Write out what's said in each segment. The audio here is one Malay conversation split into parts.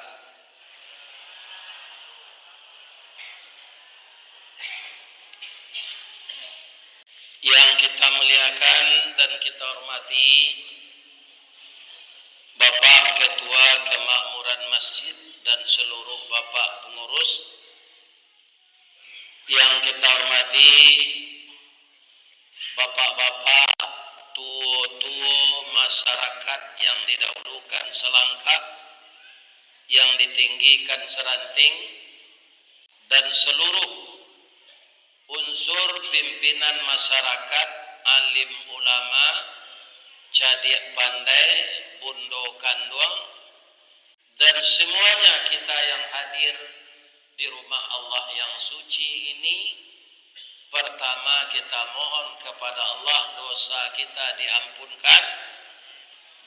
wabarakatuh. Yang kita muliakan dan kita hormati Bapak Ketua Kemakmuran Masjid dan seluruh Bapak pengurus. Yang kita hormati Bapak-bapak, tuo-tuo masyarakat yang didahulukan selangkah, yang ditinggikan seranting, dan seluruh unsur pimpinan masyarakat, alim ulama, cadik pandai, bundo kanduang, dan semuanya kita yang hadir di rumah Allah yang suci ini. Pertama kita mohon kepada Allah dosa kita diampunkan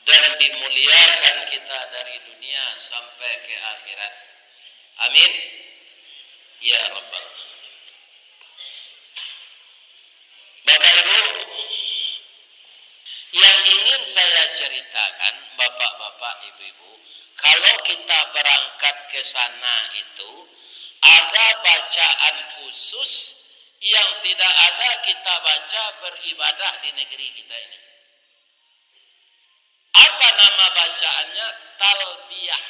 dan dimuliakan kita dari dunia sampai ke akhirat. Amin. Ya Rabbal Alamin. Bapak Ibu, yang ingin saya ceritakan, bapak-bapak, ibu-ibu, kalau kita berangkat ke sana itu ada bacaan khusus yang tidak ada kita baca beribadah di negeri kita ini. Apa nama bacaannya? Talbiyah.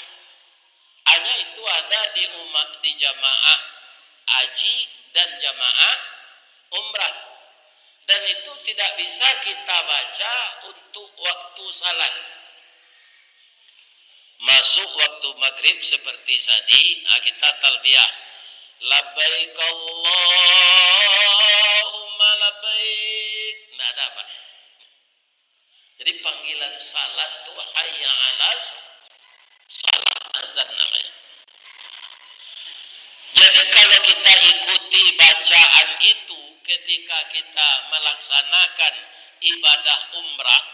Hanya itu ada di jamaah haji dan jamaah umrah. Dan itu tidak bisa kita baca untuk waktu salat. Masuk waktu maghrib seperti tadi, kita talbiyah. Labbaik Allahumma labbaik. Tidak ada apa. Jadi panggilan salat itu hayya 'alas salat, azan namanya. Jadi kalau kita ikuti bacaan itu ketika kita melaksanakan ibadah umrah,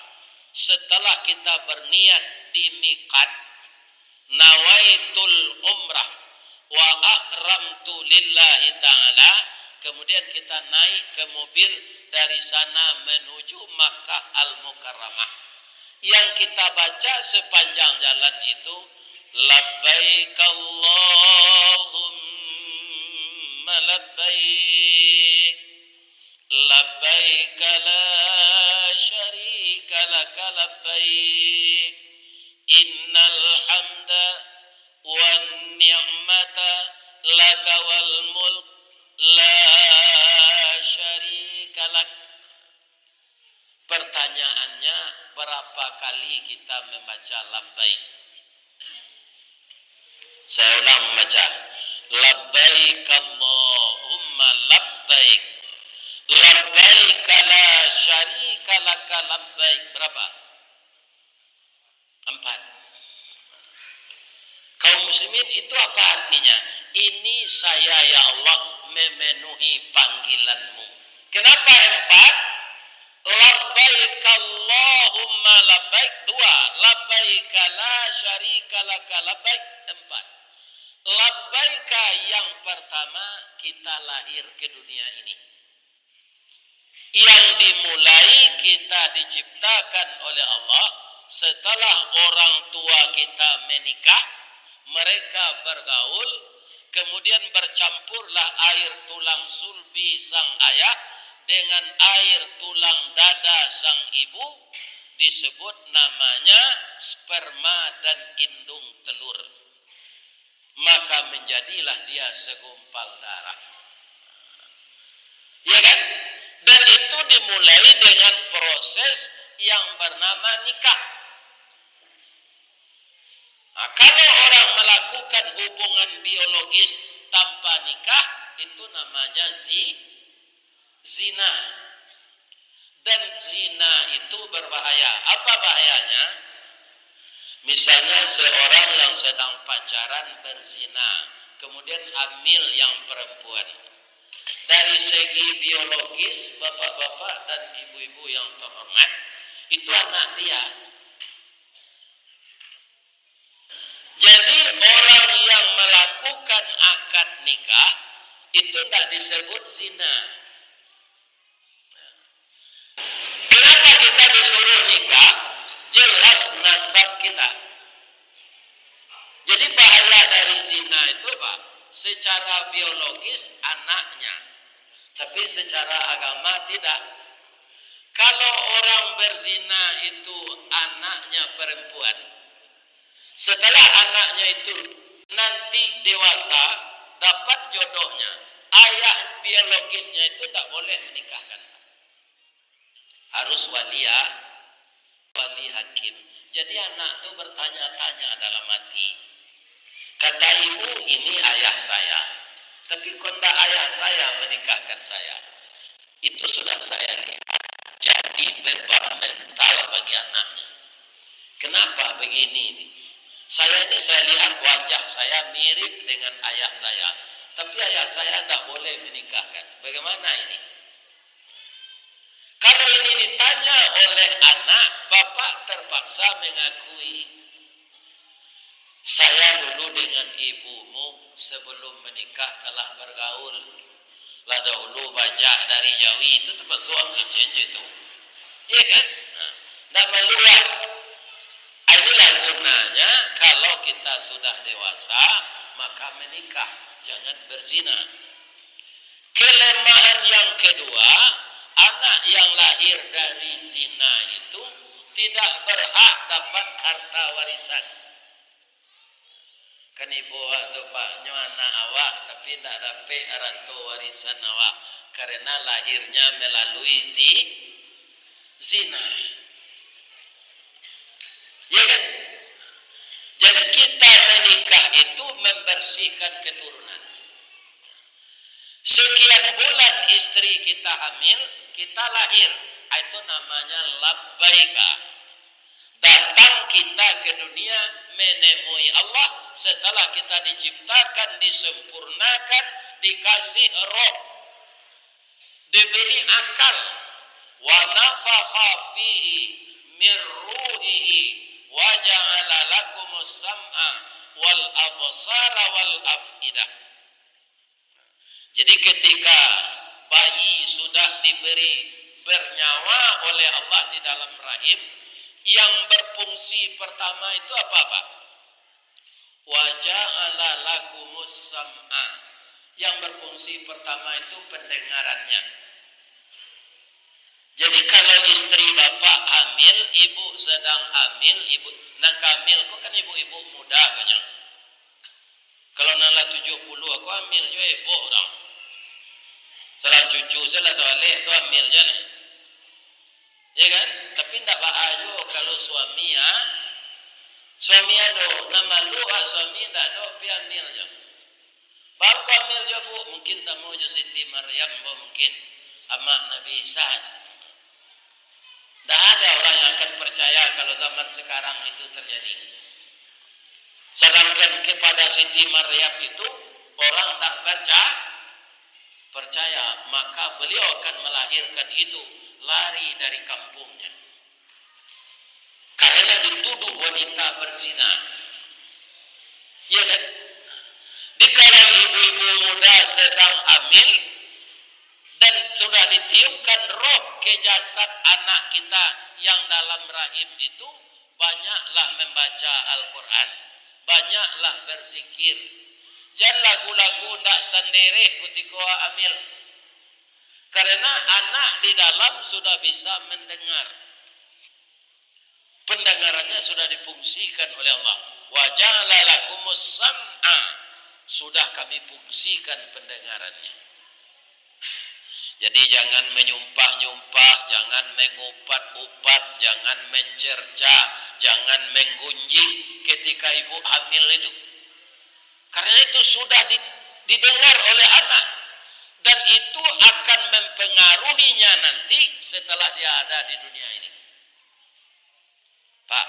setelah kita berniat di miqat, nawaitul umrah wa ahramtu lillahi ta'ala, kemudian kita naik ke mobil dari sana menuju Makkah Al-Mukarramah. Yang kita baca sepanjang jalan itu labbaik Allahumma labbaik labbaik la syarika laka labbaik innal hamda wan ni'mata laka wal mulk la syarika lak. Pertanyaannya, berapa kali kita membaca labbaik? Saya ulang membaca labbaik Allahumma labbaik labbaik la syarika laka labbaik. Berapa? 4. Kaum muslimin, itu apa artinya? Ini saya ya Allah memenuhi panggilanmu. Kenapa 4? Labbaik Allahumma labbaik 2, labbaik la syarika laka labbaik 4. Labbaik yang pertama, kita lahir ke dunia ini. Yang dimulai kita diciptakan oleh Allah setelah orang tua kita menikah, mereka bergaul, kemudian bercampurlah air tulang sulbi sang ayah dengan air tulang dada sang ibu, disebut namanya sperma dan indung telur. Maka menjadilah dia segumpal darah. Ya kan? Dan itu dimulai dengan proses yang bernama nikah. Nah, kalau orang melakukan hubungan biologis tanpa nikah, itu namanya zina. Dan zina itu berbahaya. Apa bahayanya? Misalnya seorang yang sedang pacaran berzina, kemudian hamil yang perempuan. Dari segi biologis, bapak-bapak dan ibu-ibu yang terhormat, itu anak dia. Jadi orang yang melakukan akad nikah itu tidak disebut zina. Kenapa kita disuruh nikah? Jelas nasab kita. Jadi bahaya dari zina itu Pak, secara biologis anaknya, tapi secara agama tidak. Kalau orang berzina itu anaknya perempuan, setelah anaknya itu nanti dewasa dapat jodohnya, ayah biologisnya itu tak boleh menikahkan. Harus wali hakim. Jadi anak itu bertanya-tanya dalam hati. Kata ibu, ini ayah saya. Tapi kondak ayah saya menikahkan saya. Itu sudah saya lihat. Jadi beban mental bagi anaknya. Kenapa begini nih? Saya lihat wajah saya mirip dengan ayah saya. Tapi ayah saya tidak boleh menikahkan. Bagaimana ini? Kalau ini ditanya oleh anak, bapak terpaksa mengakui. Saya dulu dengan ibumu sebelum menikah telah bergaul. Lah dahulu bajak dari Jawi itu tempat suami cincin itu. Iya kan? Tidak meluat. Inilah gunanya kalau kita sudah dewasa, maka menikah. Jangan berzina. Kelemahan yang kedua, anak yang lahir dari zina itu tidak berhak dapat harta warisan. Kan ibu waktu pak anak awak tapi tidak dapat harta warisan awak karena lahirnya melalui zina. Ya kan? Jadi kita menikah itu membersihkan keturunan. Sekian bulan istri kita hamil, kita lahir. Itu namanya labbaika. Datang kita ke dunia menemui Allah setelah kita diciptakan, disempurnakan, dikasih roh, diberi akal. Wa nafakha fihi min ruhihi wa ja'ala lakumus sam'a wal absara wal afidah. Jadi ketika bayi sudah diberi bernyawa oleh Allah di dalam rahim, yang berfungsi pertama itu apa? Wa ja'ala lakumus sam'a. Yang berfungsi pertama itu pendengarannya. Jadi kalau istri bapak hamil, ibu sedang hamil, ibu nak hamil, kok kan ibu-ibu muda kan? Kalau nala 70 aku hamil juga ibu dong. Salah cucu salah soleh itu hamil je nih. Ya kan? Tapi tidak bahaya kalau suami ya. Suami ada, nama lu suami tidak ada, tapi hamil je. Baru kau hamil je bu, mungkin sama je Siti Maryam, mungkin sama Nabi Isa. Tidak ada orang yang akan percaya kalau zaman sekarang itu terjadi. Sedangkan kepada Siti Maryam itu orang tak percaya, maka beliau akan melahirkan itu lari dari kampungnya. Karena dituduh wanita berzina. Ya kan? Dikala ibu-ibu muda sedang hamil dan sudah ditiupkan roh ke jasad anak kita yang dalam rahim itu, banyaklah membaca Al-Quran, banyaklah berzikir. Jangan lagu-lagu tak sendiri ketika hamil. Karena anak di dalam sudah bisa mendengar. Pendengarannya sudah difungsikan oleh Allah. Wa ja'ala lakumus sam'a. Sudah kami fungsikan pendengarannya. Jadi jangan menyumpah-nyumpah, jangan mengupat-upat, jangan mencerca, jangan menggunjing ketika ibu hamil itu. Karena itu sudah didengar oleh anak. Dan itu akan mempengaruhinya nanti setelah dia ada di dunia ini. Pak,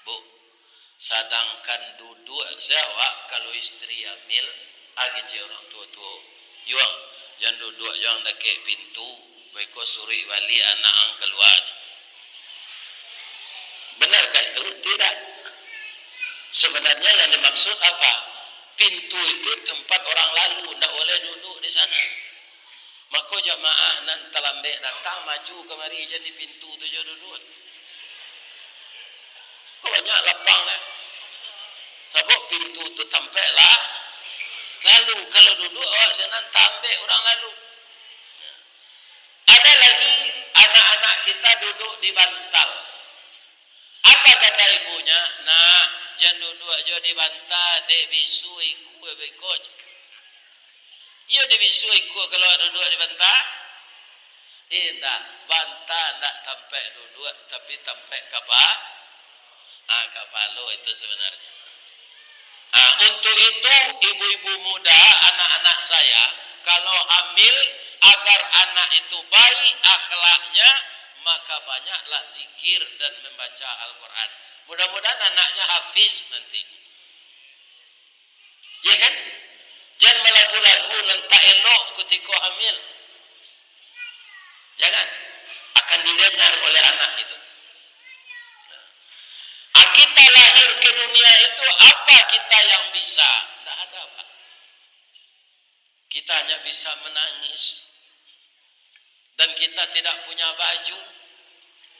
Bu, sedangkan duduk saya kalau istri hamil, agi orang tua-tua, yuang, jangan duduk, jangan dekat pintu, baikku suri wali anak ang keluar. Benarkah itu? Tidak. Sebenarnya yang dimaksud apa? Pintu itu tempat orang lalu, tidak boleh duduk di sana. Maka jamaah nan terlambat datang maju kemari jadi pintu tu je duduk. Kok banyak lapang kan? Sabuk pintu tu tampaklah lalu. Kalau duduk awak senang tampek orang lalu. Ada lagi anak-anak kita duduk di bantal. Apa kata ibunya? Nak, jangan duduk aja di bantal, dek bisu iku bekoj. Ia dek bisu iku kalau duduk di bantal? Tidak, bantal tak tampek duduk, tapi tampek kapal. Kapalo itu sebenarnya. Untuk itu ibu-ibu muda, anak-anak saya, kalau hamil agar anak itu baik akhlaknya, maka banyaklah zikir dan membaca Al-Quran. Mudah-mudahan anaknya hafiz nanti. Ya kan? Jangan melagu-lagu nanti elok ketika hamil. Jangan. Akan didengar oleh anak itu. Kita lahir ke dunia itu apa kita yang bisa? Tidak ada apa. Kita hanya bisa menangis. Dan kita tidak punya baju.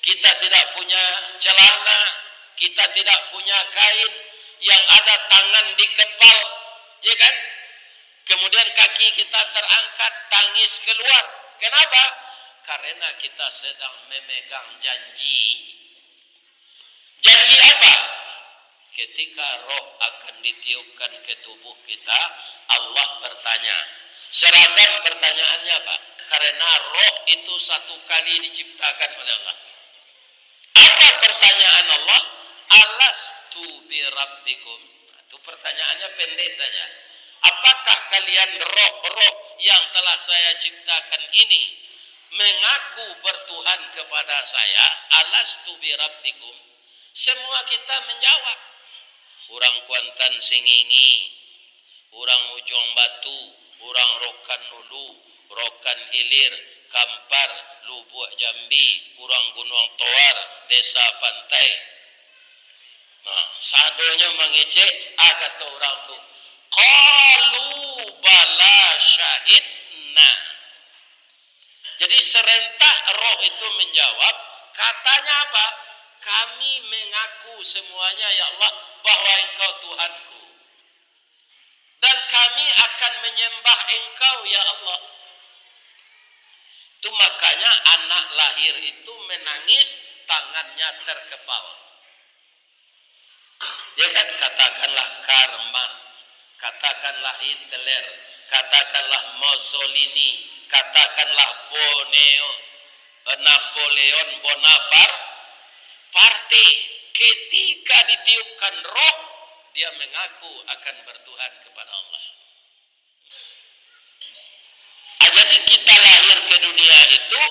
Kita tidak punya celana. Kita tidak punya kain. Yang ada tangan di kepal. Ya kan? Kemudian kaki kita terangkat, tangis keluar. Kenapa? Karena kita sedang memegang janji. Janji apa? Ketika roh akan ditiupkan ke tubuh kita, Allah bertanya. Seragam pertanyaannya apa? Karena roh itu satu kali diciptakan oleh Allah. Apa pertanyaan Allah? Alastu bi rabbikum? Itu pertanyaannya pendek saja. Apakah kalian roh-roh yang telah saya ciptakan ini mengaku bertuhan kepada saya? Alastu bi rabbikum? Semua kita menjawab. Orang Kuantan Singingi, orang Ujung Batu, orang Rokan Nulu, Rokan Hilir, Kampar, Lubuk Jambi, orang Gunung Toar, Desa Pantai. Sadonya mengecek, kata orang tu, qalu bala syahidna. Jadi serentak roh itu menjawab, katanya apa? Kami mengaku semuanya ya Allah bahwa Engkau Tuhanku. Dan kami akan menyembah Engkau ya Allah. Itu makanya anak lahir itu menangis, tangannya terkepal. Ya kan, katakanlah Karma, katakanlah Hitler, katakanlah Mussolini, katakanlah Napoleon Bonaparte. Partai ketika ditiupkan roh, dia mengaku akan bertuhan kepada Allah. Jadi kita lahir ke dunia itu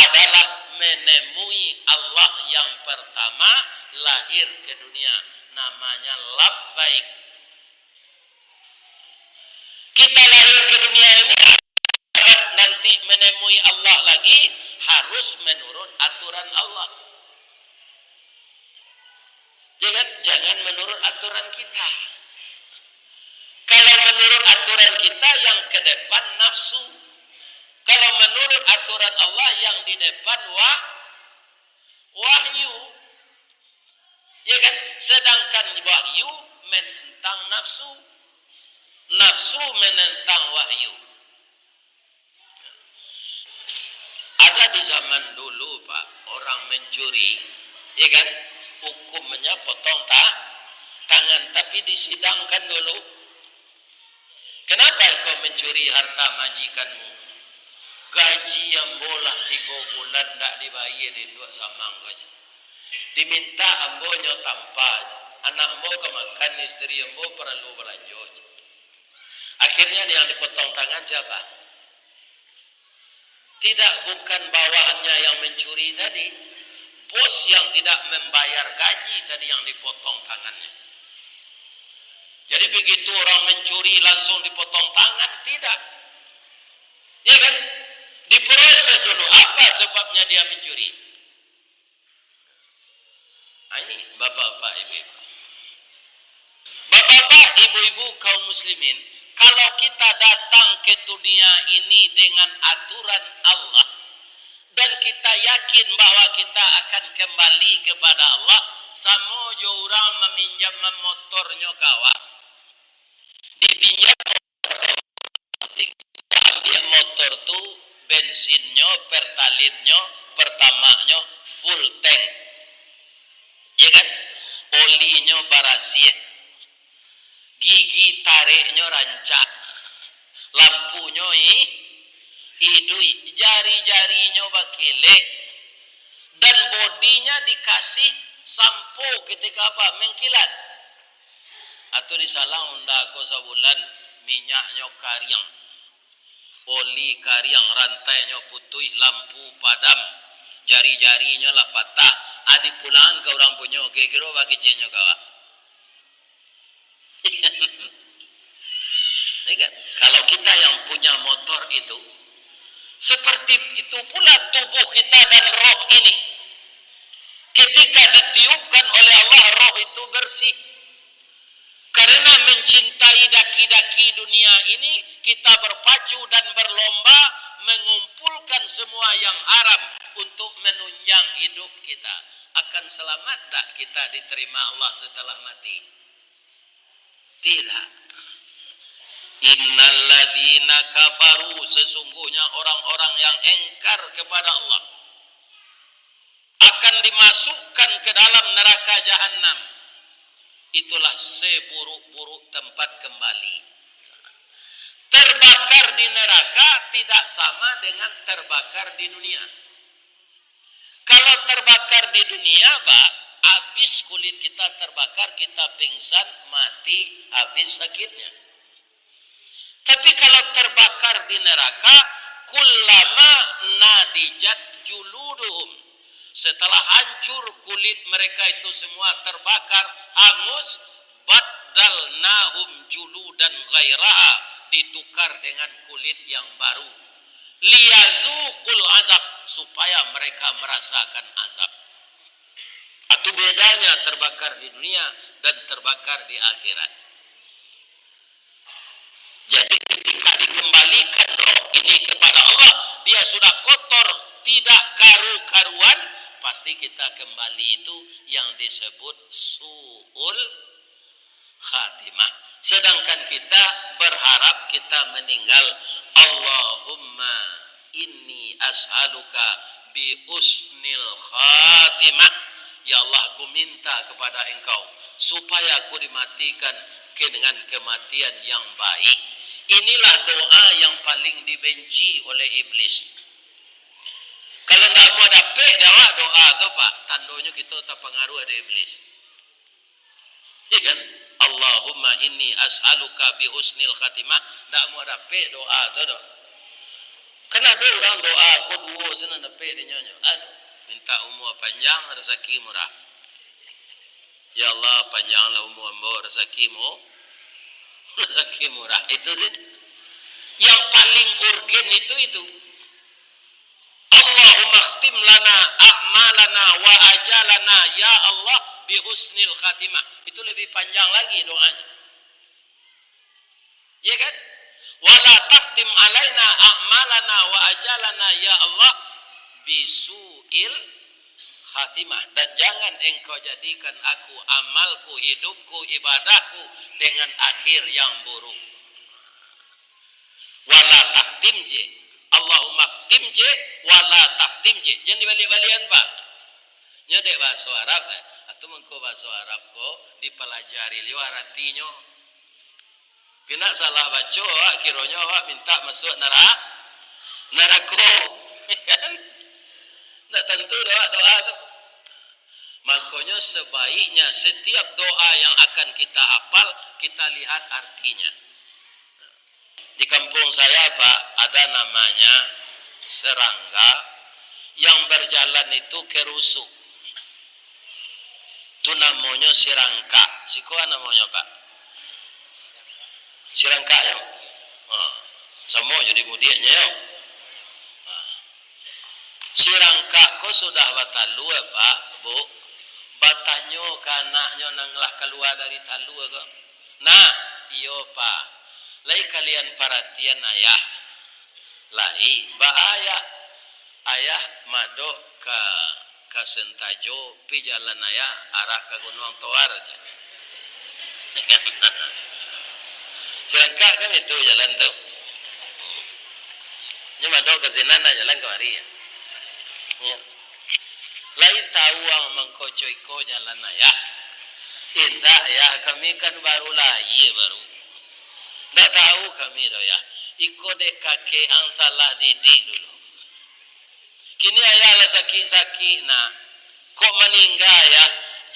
adalah menemui Allah yang pertama lahir ke dunia. Namanya labbaik. Kita lahir ke dunia ini nanti menemui Allah lagi harus menurut aturan Allah. Jangan menurut aturan kita. Kalau menurut aturan kita yang ke depan nafsu. Kalau menurut aturan Allah yang di depan wahyu. Ya kan? Sedangkan wahyu menentang nafsu. Nafsu menentang wahyu. Ada di zaman dulu Pak, orang mencuri, ya kan? Hukumnya potong tangan, tapi disidangkan dulu. Kenapa kau mencuri harta majikanmu? Gaji yang bolah 3 bulan tak dibayar di 2 samang gaji. Diminta ambonya tanpa anak ambo kemakan, istri ambo perlu belanja. Akhirnya yang dipotong tangan siapa? Tidak, bukan bawahannya yang mencuri tadi. Bos yang tidak membayar gaji tadi yang dipotong tangannya. Jadi begitu orang mencuri langsung dipotong tangan, tidak. Ya kan? Diproses dulu apa sebabnya dia mencuri. Ini bapak-bapak, ibu-ibu. Bapak-bapak, ibu-ibu kaum muslimin, kalau kita datang ke dunia ini dengan aturan Allah dan kita yakin bahwa kita akan kembali kepada Allah, Samo jo orang meminjam motornya kawak. Dipinjam ambil motor tu bensinnya, pertalitnya, pertamanya full tank. Ya kan? Olinya barasia. Gigi tariknya rancak. Lampunya idui, jari-jarinya bakile. Dan bodinya dikasih sampo ketika apa? Mengkilat. Atau disalang unda ko sabulan minyaknya kariang. Oli kariang, rantainya putih, lampu padam. Jari-jarinya lah patah. Adi pulang ke orang punya, kira-kira bagi ceknya kawa. Kalau kita yang punya motor itu, seperti itu pula tubuh kita dan roh ini. Ketika ditiupkan oleh Allah, roh itu bersih. Karena mencintai daki-daki dunia ini, kita berpacu dan berlomba mengumpulkan semua yang haram untuk menunjang hidup kita. Akan selamat tak kita diterima Allah setelah mati? Tidak. Innalladzina kafaru, sesungguhnya orang-orang yang engkar kepada Allah akan dimasukkan ke dalam neraka jahanam. Itulah seburuk-buruk tempat kembali. Terbakar di neraka tidak sama dengan terbakar di dunia. Kalau terbakar di dunia, Pak, habis kulit kita terbakar, kita pingsan, mati, habis sakitnya. Tapi kalau terbakar di neraka, kullama nadijat juluduhum, setelah hancur kulit mereka itu semua terbakar, hangus, baddalnahum juludan ghairaha, ditukar dengan kulit yang baru. Liyazuqul azab, supaya mereka merasakan azab. Itu bedanya terbakar di dunia dan terbakar di akhirat. Jadi ketika dikembalikan roh ini kepada Allah, dia sudah kotor, tidak karu-karuan, pasti kita kembali itu yang disebut su'ul khatimah. Sedangkan kita berharap kita meninggal, Allahumma inni as'aluka bi usnil khatimah. Ya Allah, aku minta kepada engkau supaya aku dimatikan dengan kematian yang baik. Inilah doa yang paling dibenci oleh iblis. Kalau tak mau dapat doa tu Pak, tandanya kita terpengaruh ada iblis. Ya kan? Allahumma inni as'aluka bi husnil khatimah. Tak mau dapat doa tu dah. Kan ada orang doa aku dua sana dapat dia nyanyi. Aduh, minta umur panjang, rezeki murah. Ya Allah, panjanglah umur hamba, rezekimu, rezeki murah. Itu sih yang paling urgen itu. Allahumma khtim lana a'malana wa ajalana ya Allah bi husnil khatimah. Itu lebih panjang lagi doanya. Ya kan? Wala takhtim alaina a'malana wa ajalana ya Allah bi su'il khatimah. Dan jangan engkau jadikan aku, amalku, hidupku, ibadahku dengan akhir yang buruk. Wala takhtim je, Allahumma khtim je, wala takhtim je. Jangan dibalik-balikan Pak. Nyodek bahasa Arab atau mengko bahasa Arab ko dipelajari liwat artinya. Kena salah baca kiranya awak minta masuk neraka. Tak tentu doa tu. Makanya sebaiknya setiap doa yang akan kita hafal, kita lihat artinya. Di kampung saya Pak, ada namanya serangga yang berjalan itu kerusuk. Itu namanya sirangka. Sikoa namanya Pak. Sirangka ya. Sama jadi mudianya ya. Sirangka ko sudah batalu Pak, Bu. Batanyo kanaknya nanglah keluar dari talu ko. Nah, iyo Pak. Lai kalian perhatian ayah. Lai ba ayah. Ayah madok ke ke Sentajo pi jalan naya arah ke Gunung Toar aja. Selangka kan itu jalan tuh. Cuma do ke Zinana jalan kemari ya. Ya. Lai tahu ang mengkocoiko jalan naya. Indah ya, kami kan baru lahir baru. Nggak tahu kami do ya. Iko dek kakek ang salah didik dulu. Kini ayah lah sakit-sakit nak. Kok meninggal ya?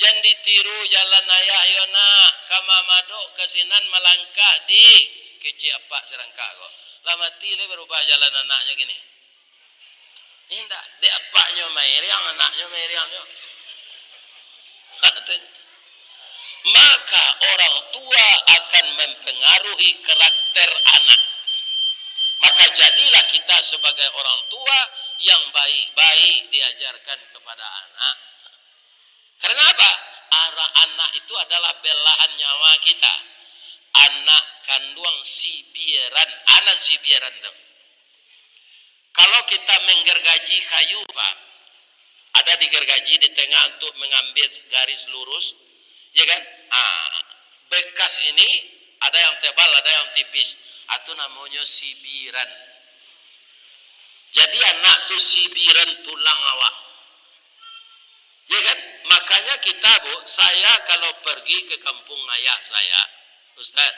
Jangan ditiru jalan ayah yo nak. Kama madok kesinan melangkah di kecik apa serangkak kok. Lah mati le berubah jalan anaknya gini. Indah, dek apaknya mairiang anaknya mairiang yo. Maka orang tua akan mempengaruhi karakter anak. Maka jadilah kita sebagai orang tua yang baik-baik diajarkan kepada anak. Karena apa? Arah anak itu adalah belahan nyawa kita. Anak kandung sibiran, anak sibiran tuh. Kalau kita menggergaji kayu, Pak, ada digergaji di tengah untuk mengambil garis lurus, ya kan? Bekas ini ada yang tebal, ada yang tipis. Itu namanya sibiran. Jadi anak tuh sibiran tulang awak. Ya kan? Makanya kita, Bu, saya kalau pergi ke kampung ayah saya, Ustaz,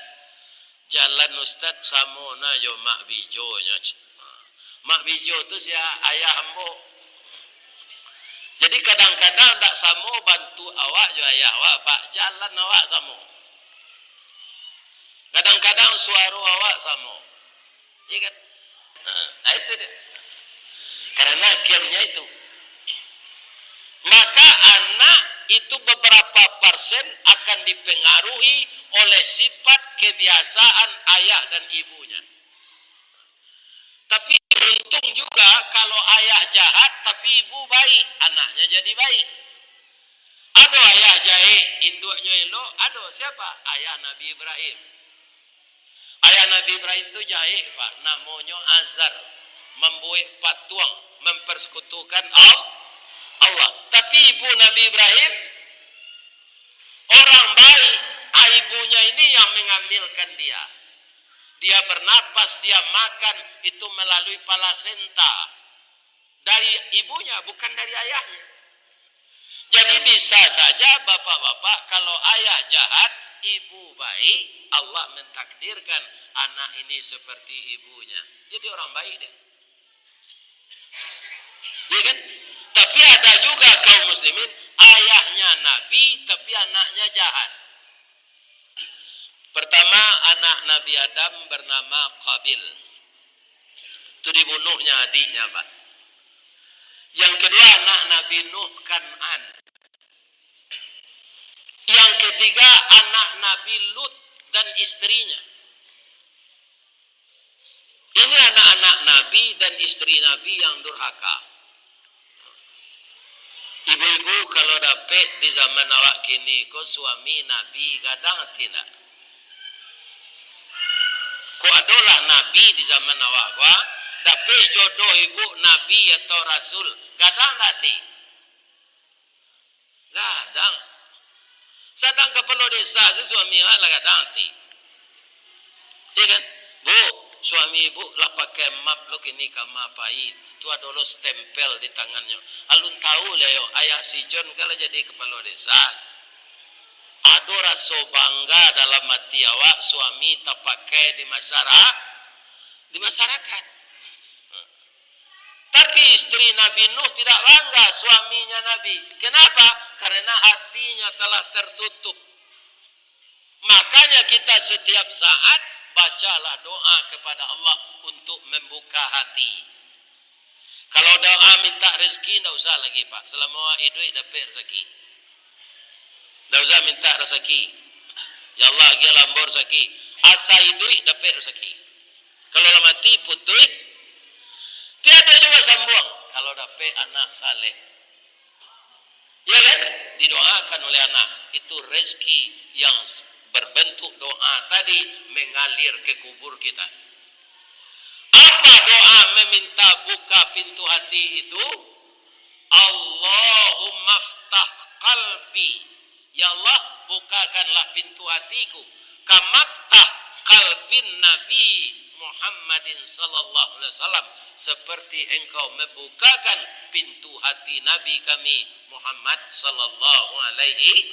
jalan Ustaz samona yo mak bijonya. Mak bijo itu si ayah ambo. Jadi kadang-kadang tak samo bantu awak jo ayah awak, Pak, jalan awak samo. Kadang-kadang suara awak samo. Iya kan? Nah, itu dia. Karena gamenya itu. Maka anak itu beberapa persen akan dipengaruhi oleh sifat kebiasaan ayah dan ibunya. Tapi untung juga kalau ayah jahat tapi ibu baik, anaknya jadi baik. Ada ayah jahat, induknya elok, ada siapa? Ayah Nabi Ibrahim. Ayah Nabi Ibrahim itu jahat, Pak, namanya Azar, membuat patung, mempersekutukan Allah. Tapi ibu Nabi Ibrahim orang baik, ibunya ini yang mengambilkan dia. Dia bernapas, dia makan itu melalui plasenta dari ibunya, bukan dari ayahnya. Jadi bisa saja bapak-bapak kalau ayah jahat, ibu baik, Allah mentakdirkan anak ini seperti ibunya. Jadi orang baik dia. Ya kan? Tapi ada juga kaum muslimin, ayahnya Nabi tapi anaknya jahat. Pertama, anak Nabi Adam bernama Qabil. Itu dibunuhnya adiknya, Pak. Yang kedua, anak Nabi Nuh, Kan'an. Yang ketiga, anak Nabi Lut dan istrinya. Ini anak-anak Nabi dan istri Nabi yang durhaka. Ibu-ibu kalau dapat di zaman awak kini, kau suami Nabi gadang tidak? Kau adalah Nabi di zaman awak kau, dapat jodoh ibu Nabi atau Rasul, gadang nanti? Gadang. Sedang kepala desa suami awak lah gadang nanti. Iya kan? Bu, suami ibu lah pakai map lo kini kama pahit. Itu ada lo stempel di tangannya. Alun tahu lah yo, ayah si John kalau jadi kepala desa. Ada rasa bangga dalam hati awak suami tak pakai di masyarakat. Tapi istri Nabi Nuh tidak bangga suaminya Nabi. Kenapa? Karena hatinya telah tertutup. Makanya kita setiap saat bacalah doa kepada Allah untuk membuka hati. Kalau doa minta rezeki, tidak usah lagi, Pak. Selama hidup dapat rezeki. Tidak usah minta rezeki. Ya Allah, dia lambur rezeki. Asa hidup dapat rezeki. Kalau mati putus, tiada juga sambung. Kalau dapat anak saleh. Ya kan? Didoakan oleh anak. Itu rezeki yang berbentuk doa tadi mengalir ke kubur kita. Apa doa meminta buka pintu hati itu? Allahumma ftah qalbi, ya Allah bukakanlah pintu hatiku, kamaftah qalbin Nabi Muhammadin sallallahu alaihi wasallam, seperti engkau membukakan pintu hati Nabi kami Muhammad sallallahu alaihi.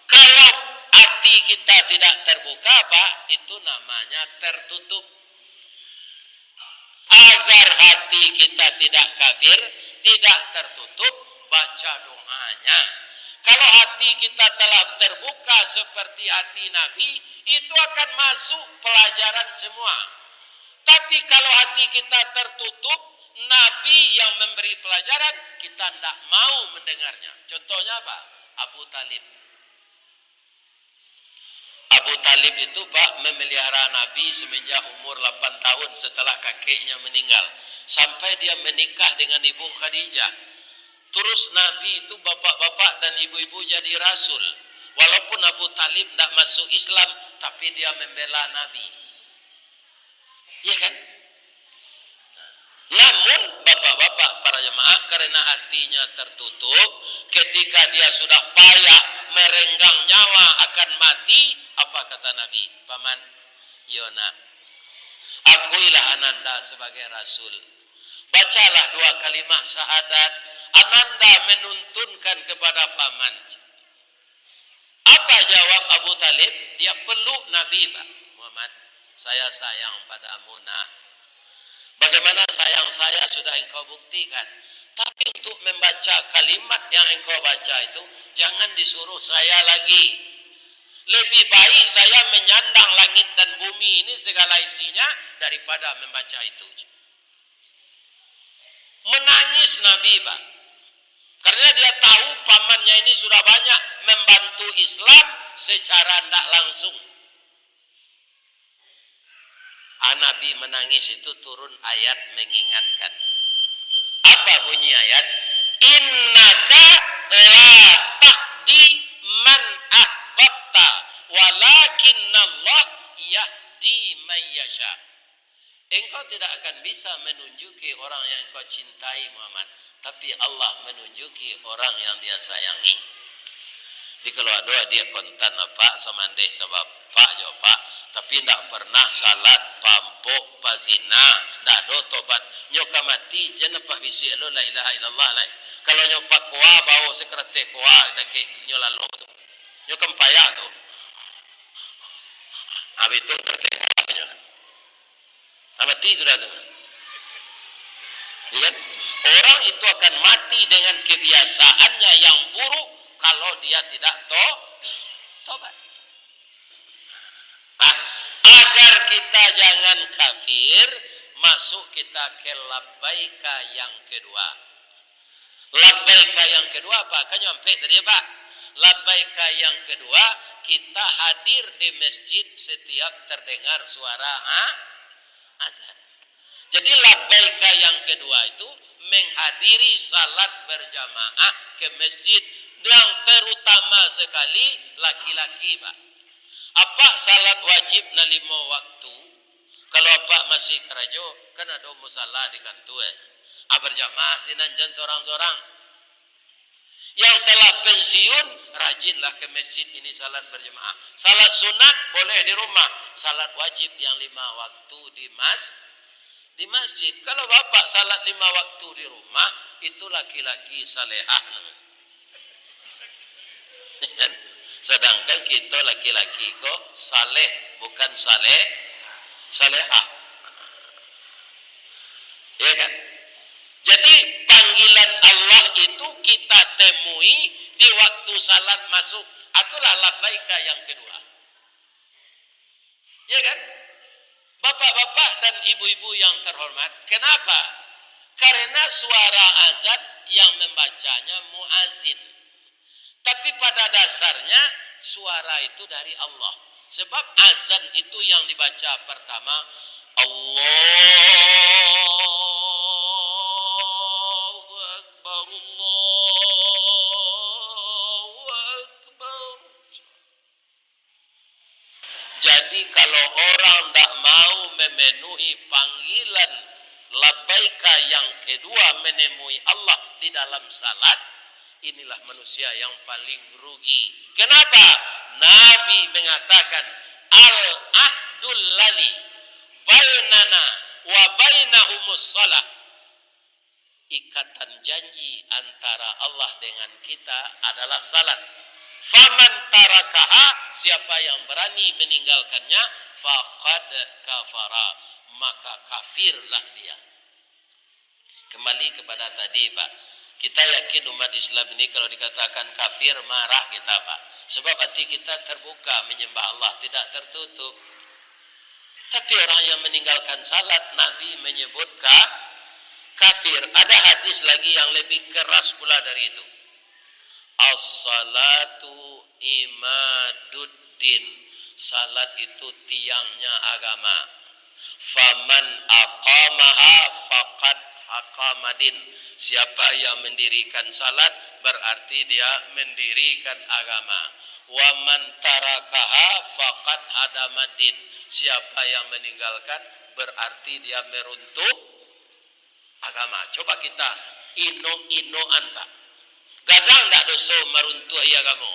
Kalau hati kita tidak terbuka, Pak, itu namanya tertutup. Agar hati kita tidak kafir, tidak tertutup, baca doanya. Kalau hati kita telah terbuka seperti hati Nabi, itu akan masuk pelajaran semua. Tapi kalau hati kita tertutup, Nabi yang memberi pelajaran, kita tidak mau mendengarnya. Contohnya apa? Abu Talib. Abu Talib itu, Pak, memelihara Nabi semenjak umur 8 tahun setelah kakeknya meninggal. Sampai dia menikah dengan ibu Khadijah. Terus Nabi itu bapak-bapak dan ibu-ibu jadi rasul. Walaupun Abu Talib tidak masuk Islam, tapi dia membela Nabi. Iya kan? Namun bapak-bapak para jemaah, karena hatinya tertutup, ketika dia sudah payah merenggang nyawa akan mati, apa kata Nabi? Paman, Yona, akuilah Ananda sebagai rasul. Bacalah 2 kalimat syahadat. Ananda menuntunkan kepada paman. Apa jawab Abu Talib? Dia peluk Nabi, Pak Muhammad. Saya sayang padamu, nak. Bagaimana sayang saya sudah engkau buktikan. Tapi untuk membaca kalimat yang engkau baca itu, jangan disuruh saya lagi. Lebih baik saya menyandang langit dan bumi ini segala isinya daripada membaca itu. Menangis Nabi, Pak. Karena dia tahu pamannya ini sudah banyak membantu Islam secara tidak langsung. Nabi menangis itu turun ayat mengingatkan. Apa bunyi ayat? Innaka la tahdi man ahbabta walakinnallah yahdi man yasha. Engkau tidak akan bisa menunjuki orang yang engkau cintai Muhammad, tapi Allah menunjuki orang yang dia sayangi. Di kalau doa dia kontan Pak samandeh sebab Pak jo Pak, tapi tidak pernah salat pampuk pazina, dak do tobat nyoka mati jenah Pak bisi lo la ilaha illallah lah. Kalau nyopa kuah bau sekrete kuah dak nyolalo tu. Nyoka payah tu. Abi tu tertengahnya. Mati sudah tu. Ya? Orang itu akan mati dengan kebiasaannya yang buruk kalau dia tidak tobat. Agar kita jangan kafir, masuk kita ke labbaika yang kedua. Labbaika yang kedua apa? Kan nyampe tadi Pak. Labbaika yang kedua, kita hadir di masjid setiap terdengar suara azan. Jadi labbaika yang kedua itu menghadiri salat berjamaah ke masjid, yang terutama sekali laki-laki, Pak. Apa salat wajib na 5 waktu? Kalau apa masih kerajo, kan ada musala di kantor. Berjamaah sinanjan seorang-seorang. Yang telah pensiun, rajinlah ke masjid ini salat berjamaah. Salat sunat boleh di rumah. Salat wajib yang 5 waktu di masjid. Kalau bapak salat 5 waktu di rumah, itu laki-laki salehah. Sedangkan kita laki-laki kok saleh, bukan salehah. Ya kan? Jadi panggilan Allah itu kita temui di waktu salat masuk. Itulah labbaika yang kedua. Ya kan? Bapak-bapak dan ibu-ibu yang terhormat, kenapa? Karena suara azan yang membacanya muazin. Tapi pada dasarnya suara itu dari Allah. Sebab azan itu yang dibaca pertama, Allahu Akbar, Allahu Akbar. Jadi kalau orang tidak mau memenuhi panggilan labbaika yang kedua menemui Allah di dalam salat, inilah manusia yang paling rugi. Kenapa? Nabi mengatakan al-ahdul ladzi bainana wa bainahumus shalah. Ikatan janji antara Allah dengan kita adalah salat. Faman tarakaha, siapa yang berani meninggalkannya, faqad kafara, maka kafirlah dia. Kembali kepada tadi, Pak. Kita yakin umat Islam ini kalau dikatakan kafir marah kita, Pak. Sebab hati kita terbuka menyembah Allah, tidak tertutup. Tapi orang yang meninggalkan salat, Nabi menyebut kafir. Ada hadis lagi yang lebih keras pula dari itu. As-salatu imaduddin. Salat itu tiangnya agama. Faman aqamaha faqad aqamadin. Siapa yang mendirikan salat berarti dia mendirikan agama. Wa man tarakaha faqad adamadin. Siapa yang meninggalkan berarti dia meruntuh agama. Coba kita ino-inoan, Pak. Gadang tak dosa meruntuh agama.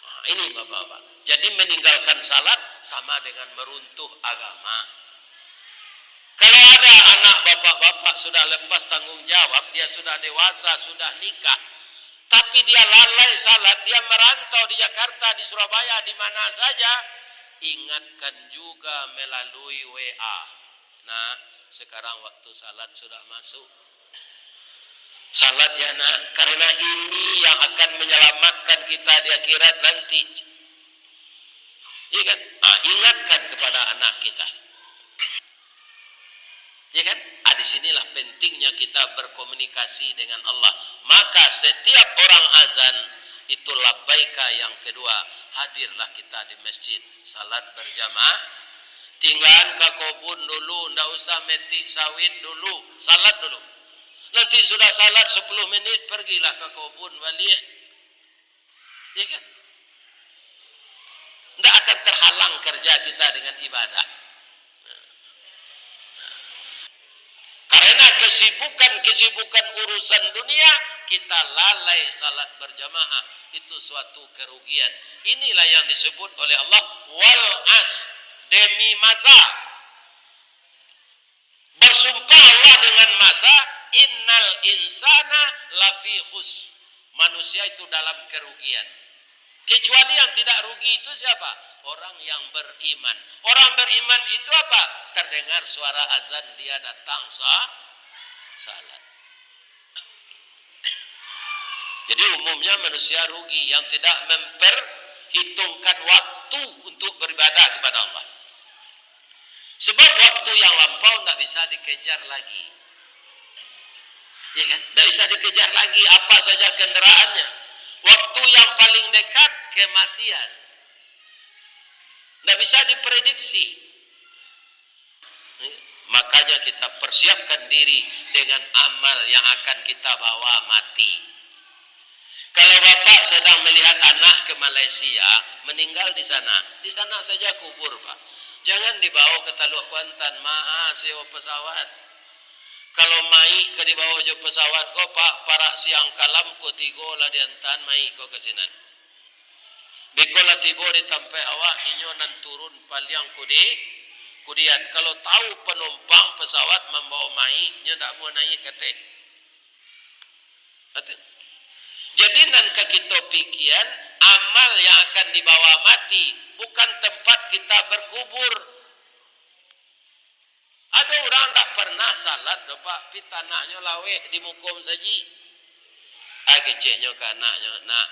Nah, ini Bapak-bapak. Jadi meninggalkan salat sama dengan meruntuh agama. Kalau ada anak bapak-bapak sudah lepas tanggung jawab, dia sudah dewasa, sudah nikah, tapi dia lalai salat, dia merantau di Jakarta, di Surabaya, di mana saja, ingatkan juga melalui WA. Nah, sekarang waktu salat sudah masuk. Salat ya nak, karena ini yang akan menyelamatkan kita di akhirat nanti. Ya kan? Ingatkan kepada anak kita. Ya kan? Disinilah pentingnya kita berkomunikasi dengan Allah. Maka setiap orang azan itu labbaika yang kedua, hadirlah kita di masjid, salat berjamaah. Tinggal ke kebun dulu, ndak usah metik sawit dulu, salat dulu. Nanti sudah salat 10 menit, pergilah ke kebun balik. Ya kan? Ndak akan terhalang kerja kita dengan ibadah. Karena kesibukan urusan dunia, kita lalai salat berjamaah. Itu suatu kerugian. Inilah yang disebut oleh Allah wal as, demi masa. Bersumpah Allah dengan masa, innal insana lafi khus. Manusia itu dalam kerugian. Kecuali yang tidak rugi itu siapa? Orang yang beriman. Orang beriman itu apa? Terdengar suara azan, dia datang salat. Jadi umumnya manusia rugi yang tidak memperhitungkan waktu untuk beribadah kepada Allah. Sebab waktu yang lampau tidak bisa dikejar lagi. Ya kan? Tidak bisa dikejar lagi apa saja kendaraannya. Waktu yang paling dekat kematian. Tidak bisa diprediksi. Makanya kita persiapkan diri dengan amal yang akan kita bawa mati. Kalau bapak sedang melihat anak ke Malaysia, meninggal di sana saja kubur, Pak. Jangan dibawa ke Teluk Kuantan, mahal sewa pesawat. Kalau mai ke dibawa je pesawat ko, Pak, para siang kalam ko tigo lah diantan mai ko ke sinan. Bikola tibo di tampai awak inyo nan turun paliang kudian. Kalau tahu penumpang pesawat membawa mai, nya tak mau naik kate. Jadi nan kita pikiran amal yang akan dibawa mati, bukan tempat kita berkubur. Ada orang tak pernah salat, Pak, pi tanahnya laweh di mukom saji. Keceknya ke anaknya, nak,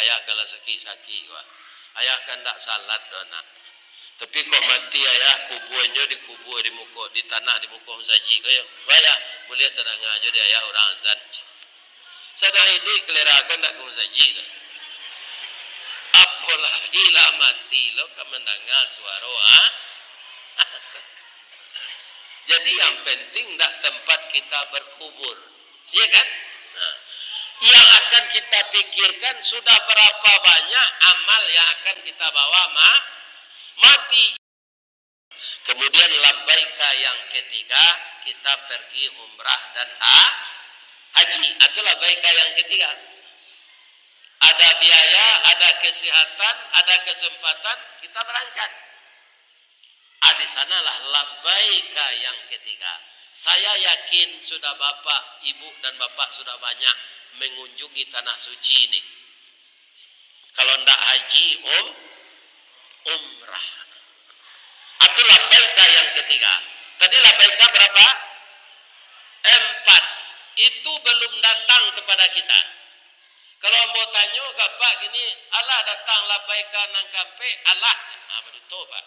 ayah kalau sakit-sakit gua. Ayah kan tak salat dah nak. Tapi kok mati ayah kuburnya dikubur di muka, di tanah di mukom saji. Kaya, bayar boleh terang aja dia ayah orang azan. Sedang hidup kelerakan tak kumpul saji dah. Apalagi lah mati lo ke mendengar suara Jadi yang penting tak tempat kita berkubur, ya kan? Nah, yang akan kita pikirkan sudah berapa banyak amal yang akan kita bawa mati. Kemudian labbaika yang ketiga kita pergi umrah dan haji. Itulah baikah yang ketiga. Ada biaya, ada kesehatan, ada kesempatan, kita berangkat. Di sanalah labbaika yang ketiga. Saya yakin sudah bapak, ibu dan bapak sudah banyak mengunjungi tanah suci ini. Kalau tidak haji, umrah. Itu labbaika yang ketiga. Tadi labbaika berapa? 4. Itu belum datang kepada kita. Kalau mau tanya ke Pak gini, Allah datang labbaika nang kampe, Allah. Betul Pak.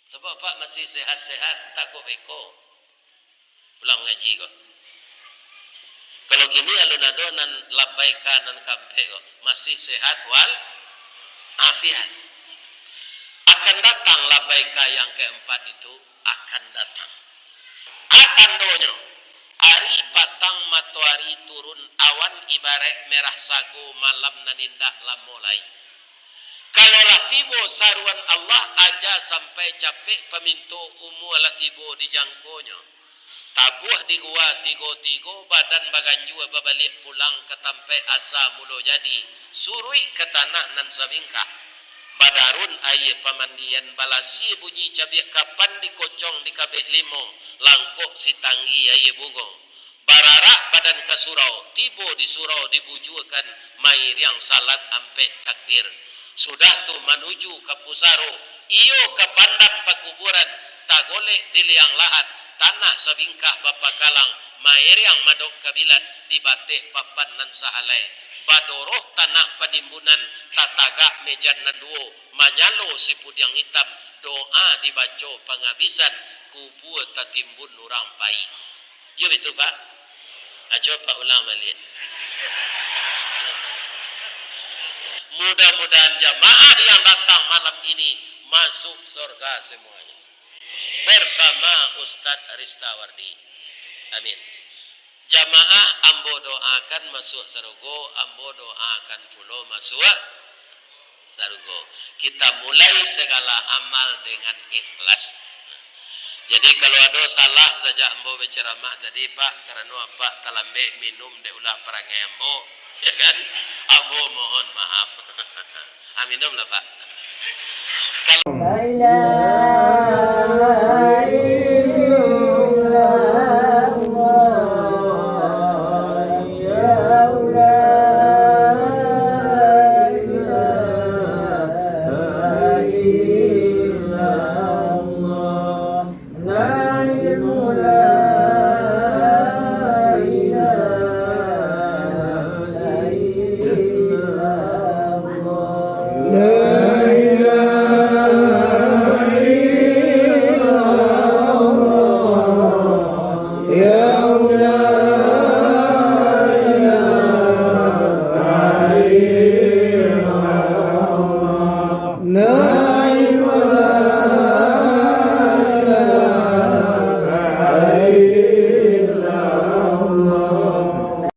Sebab Pak masih sehat-sehat, takut beko. Pulang ngaji kok. Kalau kini alun-ado nan labbaika nan kampe kok, masih sehat wal afiat. Akan datang labbaika yang keempat itu akan datang. Akan donyo. Hari patang matahari turun awan ibarat merah sago malam nanindak lah mulai. Kalau lah tibo saruan Allah aja sampai capek pemintu umu lah tibo dijangkonya. Tabuh di gua tigo-tigo badan baganju babalik pulang ke tampe asa mulo jadi. Surui ke tanah nan sabingkah. Badarun aye pamandian balasi bunyi cabiak kapan dikocong di kabek limo langkok si tanggi aye bugo bararak badan ke surau tibo di surau dibujukan mair yang salat ampe takbir sudah tu menuju ke pusaro iyo ke pandam pakuburan tagolek di liang lahat tanah sabingkah bapa kalang mair yang madok kabilat di bateh papan nan sahalai badoroh tanah penimbunan tatagak mejan nanduo manyalo sipud yang hitam doa dibaca penghabisan kubur tatimbun nurang pai. Ya betul Pak. Coba ulang balik. Mudah-mudahan jamaah yang datang malam ini masuk surga semuanya bersama Ustadz Ristawardi. Amin. Jamaah ambo doakan masuk sarugo, ambo doakan pulo masuk sarugo. Kita mulai segala amal dengan ikhlas. Jadi kalau ada salah saja ambo berceramah tadi Pak, karena apa talambe minum de ulah perangai ambo, ya kan? Ambo mohon maaf. Aminum lah Pak. Kalau No.